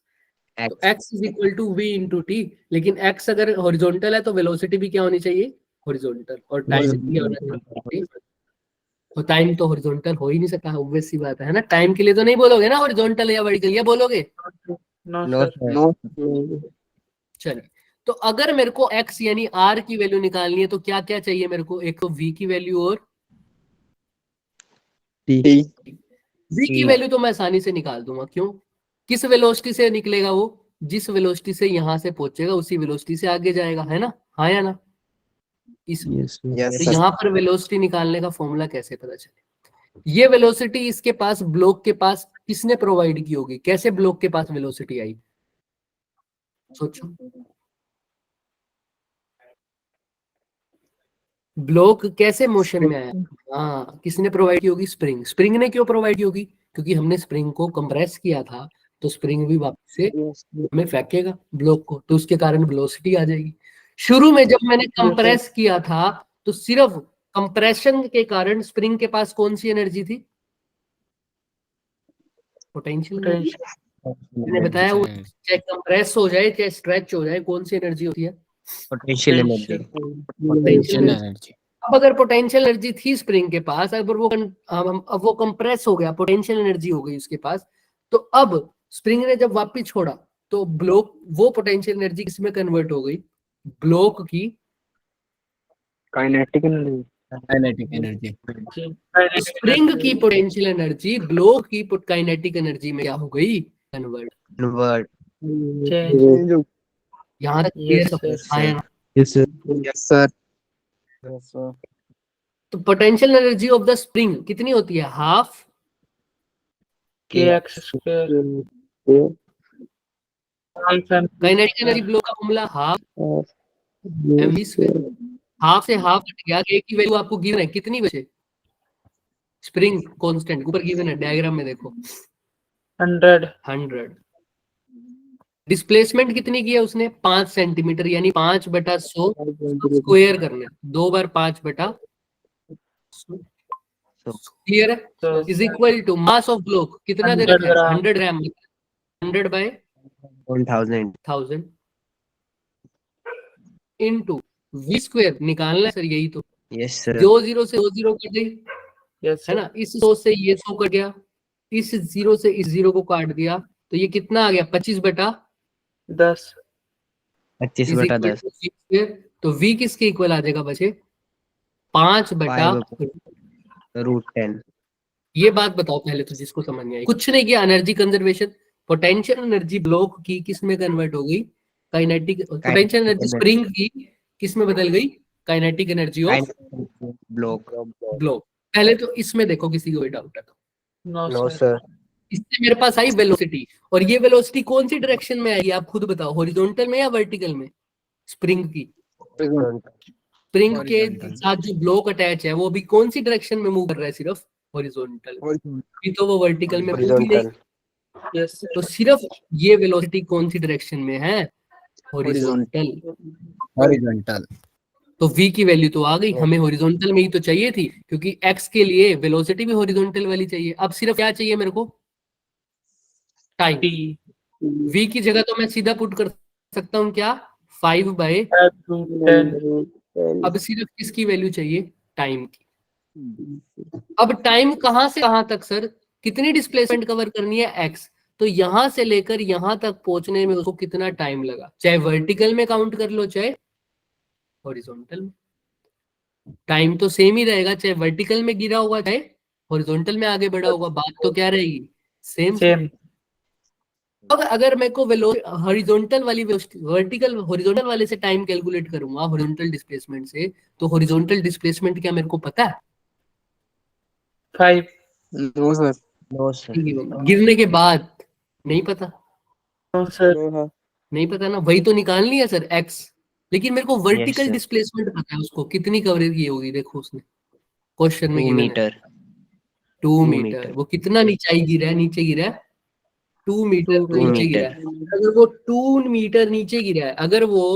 तो X. x is equal to v into t. लेकिन x अगर हॉरिजॉन्टल है तो वेलोसिटी भी क्या होनी चाहिए, हॉरिजॉन्टल। और टाइम भी होना चाहिए। तो टाइम तो हॉरिजॉन्टल हो ही नहीं सकता, ऑब्वियस सी बात है ना। टाइम के लिए तो नहीं बोलोगे ना हॉरिजॉन्टल या वर्टिकल, या बोलोगे? No No, sir. sir. No. चलिए, तो अगर मेरे को x यानी r की वैल्यू निकालनी है तो क्या क्या चाहिए मेरे को, एक तो v की वैल्यू और T. v की वैल्यू तो मैं आसानी से निकाल दूंगा। क्यों, किस वेलोसिटी से निकलेगा वो, जिस वेलोसिटी से यहां से पहुंचेगा उसी वेलोसिटी से आगे जाएगा, है ना, हाँ या ना। इस Yes, sir. यस तो सर। यहाँ पर वेलोसिटी निकालने का फॉर्मूला कैसे पता चले, ये वेलोसिटी इसके पास ब्लॉक के पास किसने प्रोवाइड की होगी, कैसे ब्लॉक के पास वेलोसिटी आई, सोचो। ब्लॉक कैसे मोशन में आया, हाँ किसने प्रोवाइड की होगी, स्प्रिंग। स्प्रिंग ने क्यों प्रोवाइड की होगी, क्योंकि हमने स्प्रिंग को कंप्रेस किया था, तो स्प्रिंग भी वापस से हमें फेंकेगा ब्लॉक को, तो उसके कारण वेलोसिटी आ जाएगी। शुरू में जब मैंने कंप्रेस किया था तो सिर्फ कंप्रेशन के कारण स्प्रिंग के पास कौन सी एनर्जी थी, पोटेंशियल। मैंने बताया वो चाहे कंप्रेस हो जाए चाहे स्ट्रेच हो जाए, कौन सी एनर्जी होती है, Potential energy. Potential energy. अब अगर पोटेंशियल एनर्जी थी स्प्रिंग के पास, अगर वो अब वो कंप्रेस हो गया, पोटेंशियल एनर्जी हो गई उसके पास, तो अब स्प्रिंग ने जब वापस छोड़ा तो ब्लॉक वो पोटेंशियल एनर्जी किसमें कन्वर्ट हो गई, ब्लॉक की kinetic energy. Kinetic energy. Spring की पोटेंशियल एनर्जी ब्लॉक की काइनेटिक एनर्जी में क्या हो गई, कन्वर्ट। Convert. यहाँ तक Yes, क्लियर sir. आया ना? Yes, sir. Yes sir. तो potential energy of the spring कितनी होती है, half kx square kinetic energy block का formula half mv square. Half से हाफ कट गया, एक की वैल्यू आपको गिवन है, कितनी बचे, स्प्रिंग कांस्टेंट ऊपर गिवन है डायग्राम में देखो 100 डिस्प्लेसमेंट कितनी की है उसने, 5 सेंटीमीटर, यानी 5/100 स्क्वायर करना है, 2 बार 5/100 क्लियर है, तो is equal to mass of block कितना दे 100 रखा है, gram. 100 gram, 1000. 100/1000 into v square निकालना है सर, यही तो। Yes, sir. 0 से 0 कट गई, यस है ना, इस 100 से ये 100 कट गया, इस 0 से इस 0 को काट दिया, तो ये कितना आ गया, 25/10। 10 25 इज बटा इक्वल 10 टू वी स्क्वायर। तो वी किसके इक्वल आ जाएगा बचे? 5 बटा 5 रूट 10। ये बात बताओ पहले तो जिसको समझ नहीं आई। कुछ नहीं किया, energy conservation. Potential energy block की किस में कन्वर्ट हो गई? काइनेटिक। पोटेंशियल एनर्जी स्प्रिंग की किस में बदल गई? Kinetic energy of block. Block. पहले तो इसमें देखो किसी को डाउट है तो। No no sir. सर। इससे मेरे पास आई वेलोसिटी, और ये वेलोसिटी कौन सी डायरेक्शन में आएगी आप खुद बताओ, हॉरिजॉन्टल में या वर्टिकल में? स्प्रिंग की, स्प्रिंग के Horizontal. साथ जो ब्लॉक अटैच है वो भी कौन सी डायरेक्शन में मूव कर रहा है? सिर्फ हॉरिजॉन्टल। अभी तो वो वर्टिकल में मूव ही नहीं। हॉरिजॉन्टल। यस तो सर। सिर्फ ये वेलोसिटी कौन सी डायरेक्शन में है? हॉरिजॉन्टल। Horizontal. तो v की वैल्यू तो आ गई, हमें हॉरिजॉन्टल में ही तो चाहिए थी, क्योंकि x के लिए वेलोसिटी भी हॉरिजॉन्टल वाली चाहिए। अब सिर्फ क्या चाहिए मेरे को? टाइम। टी v की जगह तो मैं सीधा पुट कर सकता हूँ क्या? 5 बाय। रूट 10। अब सिर्फ किसकी वैल्यू चाहिए? टाइम की। अब टाइम कहां से कहां तक सर? कितनी डिस्प्लेसमेंट कवर करनी है? x। तो यहां से लेकर यहां तक पहुंचने में उसको कितना टाइम लगा, चाहे वर्टिकल में काउंट कर लो चाहे हॉरिजॉन्टल में। टाइम तो सेम ही रहेगा, चाहे वर्टिकल में गिरा होगा चाहे हॉरिजॉन्टल में आगे बढ़ा होगा, बात तो क्या रहेगी? सेम। सेम। अब अगर मैं को हॉरिजॉन्टल वाली वर्टिकल हॉरिजॉन्टल वाले से टाइम कैलकुलेट करूंगा हॉरिजॉन्टल डिस्प्लेसमेंट से, तो हॉरिजॉन्टल डिस्प्लेसमेंट क्या मेरे को पता है? 5। No sir. No sir. गिरने के बाद नहीं पता। No sir. नहीं पता ना, वही तो निकाल लिया सर एक्स। लेकिन मेरे को वर्टिकल sir. डिस्प्लेसमेंट पता है, उसको कितनी कवरेज की होगी देखो उसने क्वेश्चन में 2 गिवन है। मीटर। 2 2 मीटर। मीटर। वो कितना नीचाई गिरा है? नीचे गिरा है 2 मीटर। तो 2 नीचे गिरा मीटर। है। अगर वो 2 मीटर नीचे गिरा है, अगर वो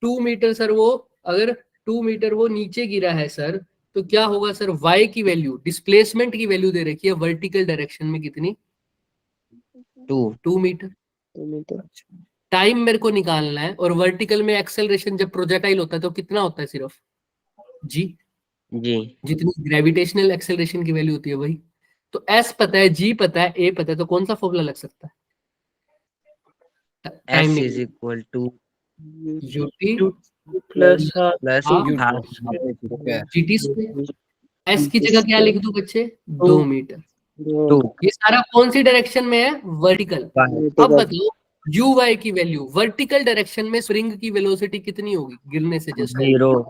2 मीटर सर, वो अगर 2 मीटर वो नीचे गिरा है सर, तो क्या होगा सर? वाई की वैल्यू, डिस्प्लेसमेंट की वैल्यू दे रखी है वर्टिकल डायरेक्शन में कितनी? 2 2 मीटर। टाइम मेरे को निकालना है, और वर्टिकल में एक्सेलरेशन जब प्रोजेक्टाइल होता है तो कितना होता है? सिर्फ जी। जी। जितनी ग्रेविटेशनल एक्सेलरेशन की वैल्यू होती है वही। तो एस पता है, जी पता है, ए पता है, तो कौन सा फॉर्मूला लग सकता है? टाइम S निकल is equal to UT plus plus half half Square. GT square. S की जगह क्या लिख दूं बच्चे? 2 मीटर। 2 ये सारा कौन सी डायरेक्शन में है? वर्टिकल। अब बताओ यू वाई की वैल्यू वर्टिकल डायरेक्शन में स्प्रिंग की वेलोसिटी कितनी होगी गिरने से जस्ट पहले? 0।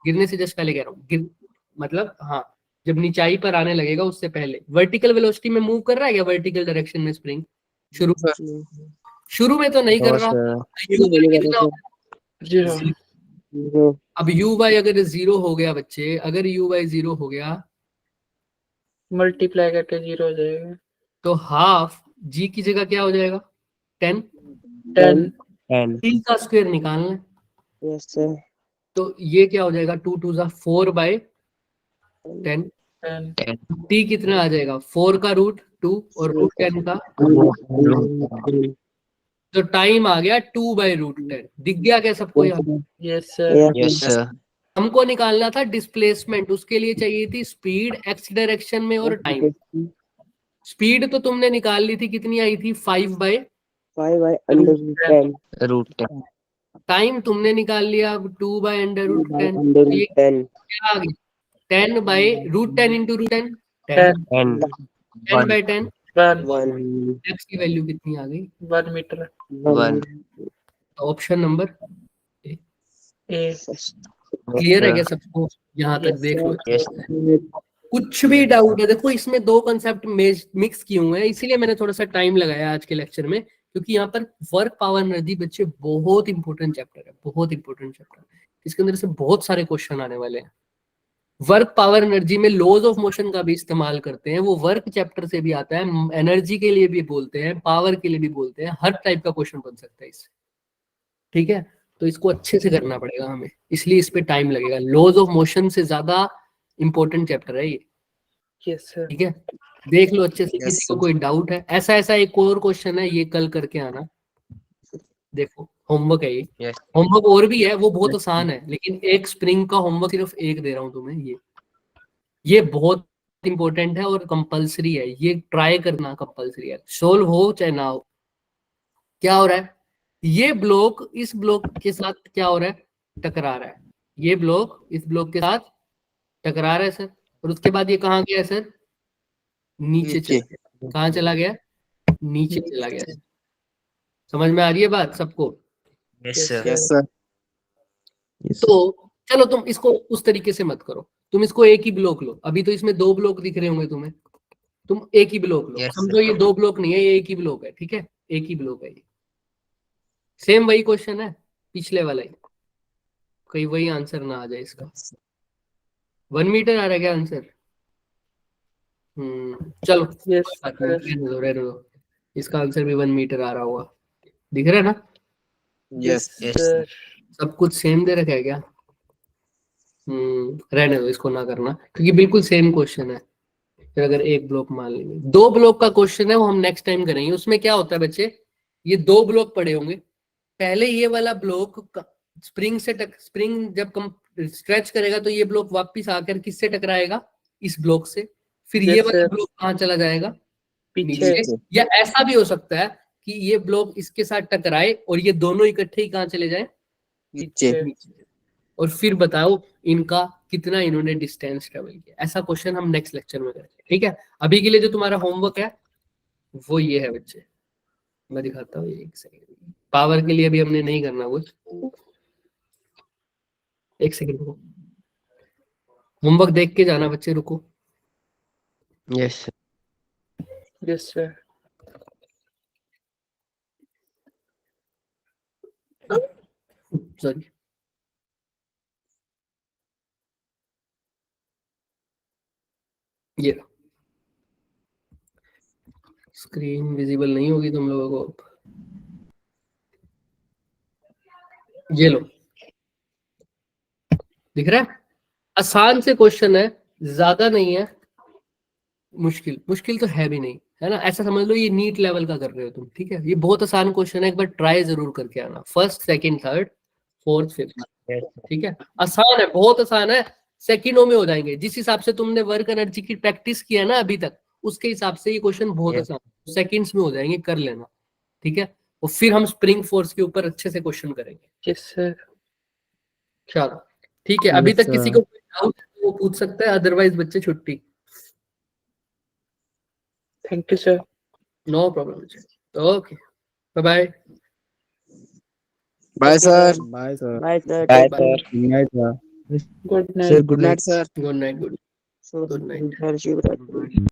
गिरने से जस्ट पहले कह रहा हूँ, मतलब हाँ, जब निचाई पर आने लगेगा उससे पहले वर्टिकल वेलोसिटी में मूव कर रहा है क्या? वर्टिकल डायरेक्शन में स्प्रिंग शुरू में तो नहीं कर नो रहा। सर। यू वाई कितना होगा? 0। अब यू वाई अगर 0 हो गया बच्चे, अगर यू वाई 0 हो गया मल्टीप्लाई करके 0 हो जाएगा। तो हाफ जी की जगह क्या हो जाएगा? 10। 10। 10। टी का स्क्वायर निकालना है। तो ये क्या हो जाएगा? 2 2 4 बाय 10। 10। 10। टी कितना आ जाएगा? 4 का रूट 2 और रूट 10 का। तो टाइम आ गया 2 बाय रूट 10। दिख गया क्या सबको यहाँ? Yes sir. Yes sir. हमको निकालना था डिस्प्लेसमेंट, उसके लिए चाहिए थी स्पीड एक्स डायरेक्शन में और टाइम। स्पीड तो तुमने निकाल ली थी, कितनी आई थी? 5 बाय रूट 10। टाइम तुमने निकाल लिया 2 बाय अंडर रूट 10। ये क्या आ गया? 10 by root 10 into root 10। 10 10 10 by 10। 1 x की वैल्यू कितनी आ गई? 1 metre. 1। Option number A. Clear है क्या सबको? यहाँ तक Yes, देख लो। यस। कुछ भी डाउट है देखो, इसमें दो कंसेप्ट मिक्स किए हुए हैं, इसीलिए मैंने थोड़ा सा टाइम लगाया आज के लेक्चर में, क्योंकि यहाँ पर वर्क पावर एनर्जी बच्चे बहुत इंपॉर्टेंट चैप्टर है, बहुत इंपॉर्टेंट चैप्टर। इसके अंदर से बहुत सारे क्वेश्चन आने वाले हैं। वर्क पावर एनर्जी में लॉज ऑफ मोशन का भी इस्तेमाल करते हैं, वो वर्क चैप्टर से भी आता है, एनर्जी के लिए भी बोलते हैं, पावर के लिए भी बोलते हैं, हर टाइप का क्वेश्चन बन सकता है इससे। ठीक है, तो इसको अच्छे से करना पड़ेगा हमें, इसलिए इस पे टाइम लगेगा। लॉज ऑफ मोशन से ज्यादा इंपॉर्टेंट चैप्टर है ये। Yes sir. ठीक है, देख लो अच्छे से। Yes, किसी को sir. कोई डाउट है? ऐसा ऐसा एक और क्वेश्चन है, ये कल करके आना। देखो होमवर्क है ये, यस। होमवर्क और भी है, वो बहुत आसान है, लेकिन एक स्प्रिंग का होमवर्क सिर्फ एक दे रहा हूं तुम्हें। ये बहुत इंपॉर्टेंट है और कंपलसरी है, ये ट्राई करना कंपलसरी है, सोल्व हो चाहे ना हो। क्या हो रहा है? ये ब्लॉक इस ब्लॉक के साथ क्या हो रहा है, टकरा रहा है, ये ब्लॉक इस ब्लॉक के साथ टकरा रहा है सर, और उसके बाद ये कहाँ गया सर, नीचे चला गया। कहाँ चला गया, नीचे चला गया। समझ में आ रही है बात सबको? Yes sir. तो चलो तुम इसको उस तरीके से मत करो, तुम इसको एक ही ब्लॉक लो। अभी तो इसमें 2 ब्लॉक दिख रहे होंगे तुम्हें, तुम एक ही ब्लॉक लो। समझो ये 2 ब्लॉक नहीं है, ये एक ही ब्लॉक है, ठीक है, एक ही ब्लॉक है ये। सेम वही क्वेश्चन है पिछले वाला ही, कहीं वही आंसर ना आ जाए इसका। 1 मीटर आ रहा है क्या आंसर? चलो रहने दो, इसका आंसर भी 1 मीटर आ रहा होगा, दिख रहा है ना? Yes sir. सब कुछ सेम दे रखा है क्या? रहने दो, इसको ना करना, क्योंकि बिल्कुल सेम क्वेश्चन है। फिर अगर एक ब्लॉक मान लेंगे, 2 ब्लॉक का क्वेश्चन है वो हम नेक्स्ट टाइम करेंगे। उसमें क्या होता है बच्चे, ये 2 ब्लॉक पड़े होंगे, पहले ये वाला ब्लॉक स्प्रिंग से स्प्रिंग जब स्ट्रेच करेगा तो ये ब्लॉक वापस आकर किससे टकराएगा, इस ब्लॉक से। फिर ये वाला ब्लॉक कहाँ चला जाएगा, पीछे। या ऐसा भी हो सकता है कि ये ब्लॉक इसके साथ टकराए और ये दोनों इकट्ठे ही कहाँ चले जाए, नीचे। और फिर बताओ इनका कितना इन्होंने डिस्टेंस ट्रेवल किया। ऐसा क्वेश्चन हम नेक्स्ट लेक्चर में करेंगे, ठीक है? अभी के लिए जो तुम्हारा होमवर्क है वो ये है बच्चे, मैं दिखाता हूँ, एक सेकंड। पावर के लिए अभी हमने नहीं करना कुछ, एक सेकंड रुको, होमवर्क देख के जाना बच्चे, रुको। Yes yes sir. सॉरी, ये स्क्रीन विजिबल नहीं होगी तुम लोगों को, ये लो, दिख रहा है? आसान से क्वेश्चन है, ज्यादा नहीं है, मुश्किल तो है भी नहीं, है ना? ऐसा समझ लो ये नीट लेवल का कर रहे हो तुम, ठीक है? ये बहुत आसान क्वेश्चन है, एक बार ट्राई जरूर करके आना, first second third fourth fifth, ठीक है? आसान है, बहुत आसान है, सेकंडों में हो जाएंगे। जिस हिसाब से तुमने वर्क एनर्जी की प्रैक्टिस किया ना अभी तक, उसके हिसाब से ये क्वेश्चन बहुत आसान, सेकंड्स में हो जाएंगे, कर लेना, ठीक है? और फिर हम स्प्रिंग फोर्स के ऊपर अच्छे से क्वेश्चन करेंगे। Yes sir. चलो ठीक है, अभी तक किसी को डाउट है वो पूछ सकता है, अदरवाइज बच्चे छुट्टी। Thank you sir. No problem, okay, bye bye. Bye sir. Bye sir. Bye sir. Good night sir. Good night. Sir, good night sir. Good night, good night. शुभ रात्रि।